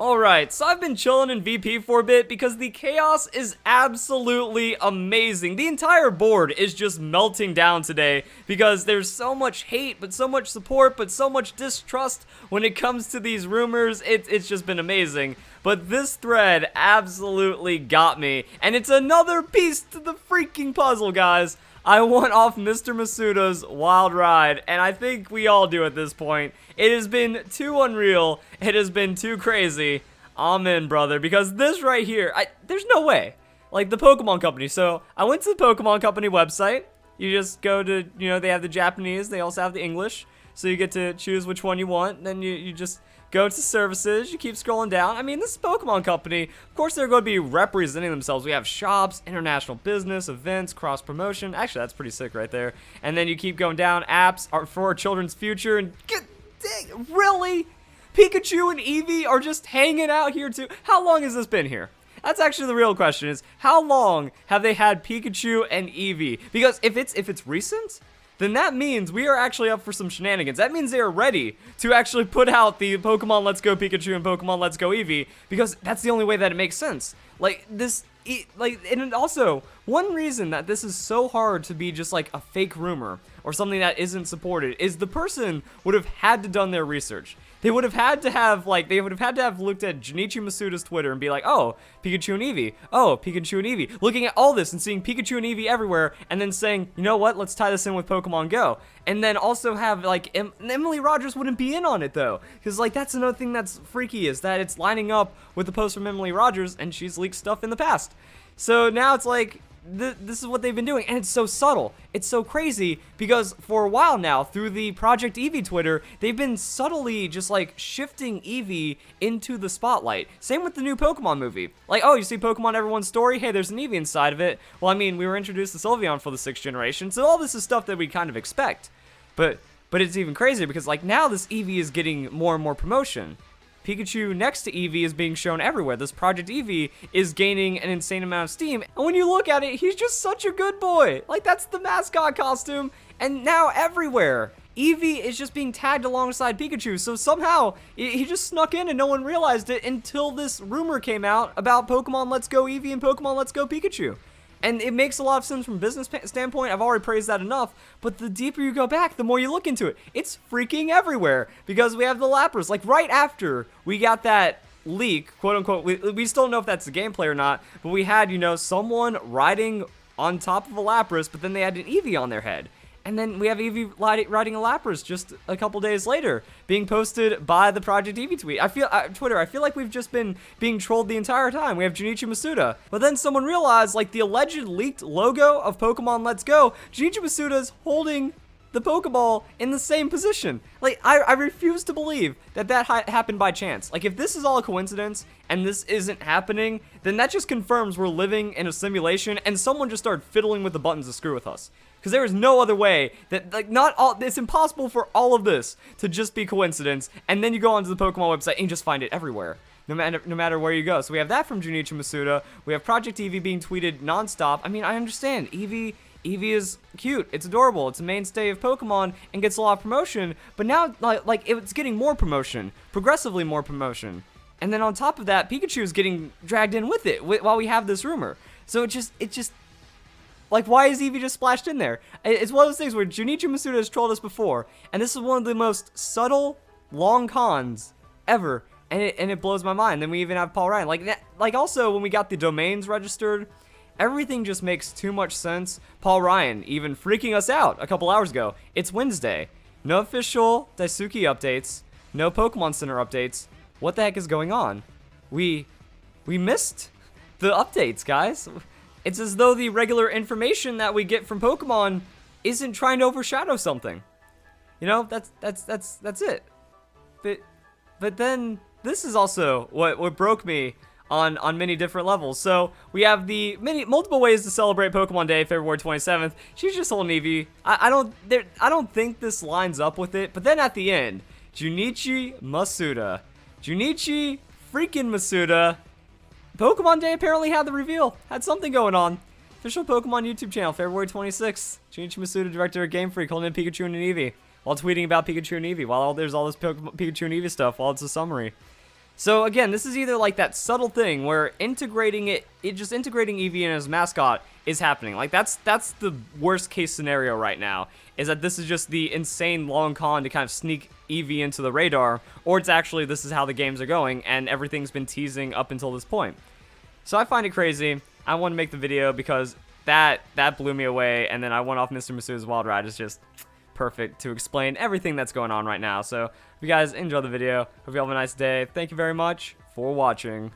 Alright, so I've been chilling in VP for a bit because the chaos is absolutely amazing. The entire board is just melting down today because there's so much hate, but so much support, but so much distrust when it comes to these rumors. It's just been amazing. But this thread absolutely got me, and it's another piece to the freaking puzzle, guys. I want off Mr. Masuda's wild ride, and I think we all do at this point. It has been too unreal. It has been too crazy. I'm in, brother, because this right here, there's no way. Like, the Pokemon Company. So, I went to the Pokemon Company website. You just go to, they have the Japanese. They also have the English. So, you get to choose which one you want. Then you just go to services, you keep scrolling down. I mean, this is Pokemon Company. Of course, they're going to be representing themselves. We have shops, international business, events, cross-promotion. Actually, that's pretty sick right there. And then you keep going down. Apps are for our children's future. And really? Pikachu and Eevee are just hanging out here too? How long has this been here? That's actually the real question, is how long have they had Pikachu and Eevee? Because if it's recent, then that means we are actually up for some shenanigans. That means they are ready to actually put out the Pokemon Let's Go Pikachu and Pokemon Let's Go Eevee, because that's the only way that it makes sense. Like, and also, one reason that this is so hard to be just like a fake rumor or something that isn't supported is the person would have had to done their research. They would have had to have, looked at Junichi Masuda's Twitter and be like, oh, Pikachu and Eevee. Oh, Pikachu and Eevee. Looking at all this and seeing Pikachu and Eevee everywhere, and then saying, you know what, let's tie this in with Pokemon Go. And then also have, like, Emily Rogers wouldn't be in on it, though. Because, like, that's another thing that's freaky, is that it's lining up with the post from Emily Rogers, and she's leaked stuff in the past. So now it's like, this is what they've been doing, and it's so subtle. It's so crazy, because for a while now, through the Project Eevee Twitter, they've been subtly just, like, shifting Eevee into the spotlight. Same with the new Pokemon movie. Like, oh, you see Pokemon Everyone's Story? Hey, there's an Eevee inside of it. Well, I mean, we were introduced to Sylveon for the 6th generation, so all this is stuff that we kind of expect. But it's even crazier, because, like, now this Eevee is getting more and more promotion. Pikachu next to Eevee is being shown everywhere. This Project Eevee is gaining an insane amount of steam. And when you look at it, he's just such a good boy. Like, that's the mascot costume. And now everywhere, Eevee is just being tagged alongside Pikachu. So somehow, he just snuck in and no one realized it until this rumor came out about Pokemon Let's Go Eevee and Pokemon Let's Go Pikachu. And it makes a lot of sense from a business standpoint. I've already praised that enough. But the deeper you go back, the more you look into it. It's freaking everywhere. Because we have the Lapras. Like, right after we got that leak, quote unquote, we still don't know if that's the gameplay or not. But we had, someone riding on top of a Lapras, but then they had an Eevee on their head. And then we have Eevee riding a Lapras just a couple days later, being posted by the Project Eevee tweet. Twitter, I feel like we've just been being trolled the entire time. We have Junichi Masuda. But then someone realized, like, the alleged leaked logo of Pokemon Let's Go, Junichi Masuda's holding the Pokeball in the same position. Like, I refuse to believe that happened by chance. Like, if this is all a coincidence and this isn't happening, then that just confirms we're living in a simulation and someone just started fiddling with the buttons to screw with us. Because there is no other way that, like, it's impossible for all of this to just be coincidence, and then you go onto the Pokemon website and you just find it everywhere, no matter where you go. So we have that from Junichi Masuda. We have Project Eevee being tweeted nonstop. I mean, I understand. Eevee is cute. It's adorable. It's a mainstay of Pokemon and gets a lot of promotion, but now, like it's getting more promotion, progressively more promotion. And then on top of that, Pikachu is getting dragged in with it while we have this rumor. So it just like, why is Eevee just splashed in there? It's one of those things where Junichi Masuda has trolled us before, and this is one of the most subtle, long cons ever, and it blows my mind. Then we even have Paul Ryan. Like also, when we got the domains registered, everything just makes too much sense. Paul Ryan even freaking us out a couple hours ago. It's Wednesday. No official Daisuke updates. No Pokemon Center updates. What the heck is going on? We missed the updates, guys. It's as though the regular information that we get from Pokemon isn't trying to overshadow something. That's it. But then this is also what broke me on many different levels. So we have the multiple ways to celebrate Pokemon Day, February 27th. She's just holding Eevee. I don't think this lines up with it. But then at the end, Junichi Masuda. Junichi freaking Masuda. Pokemon Day apparently had the reveal. Had something going on. Official Pokemon YouTube channel, February 26th. Junichi Masuda, director of Game Freak, holding in Pikachu and an Eevee. While tweeting about Pikachu and Eevee. While there's all this Pikachu and Eevee stuff, while it's a summary. So again, this is either like that subtle thing where integrating just integrating Eevee in as mascot is happening. Like that's the worst case scenario right now, is that this is just the insane long con to kind of sneak Eevee into the radar, or it's actually this is how the games are going and everything's been teasing up until this point. So I find it crazy. I want to make the video because that blew me away, and then I went off Mr. Masuda's Wild Ride is just perfect to explain everything that's going on right now. So if you guys enjoy the video, hope you have a nice day. Thank you very much for watching.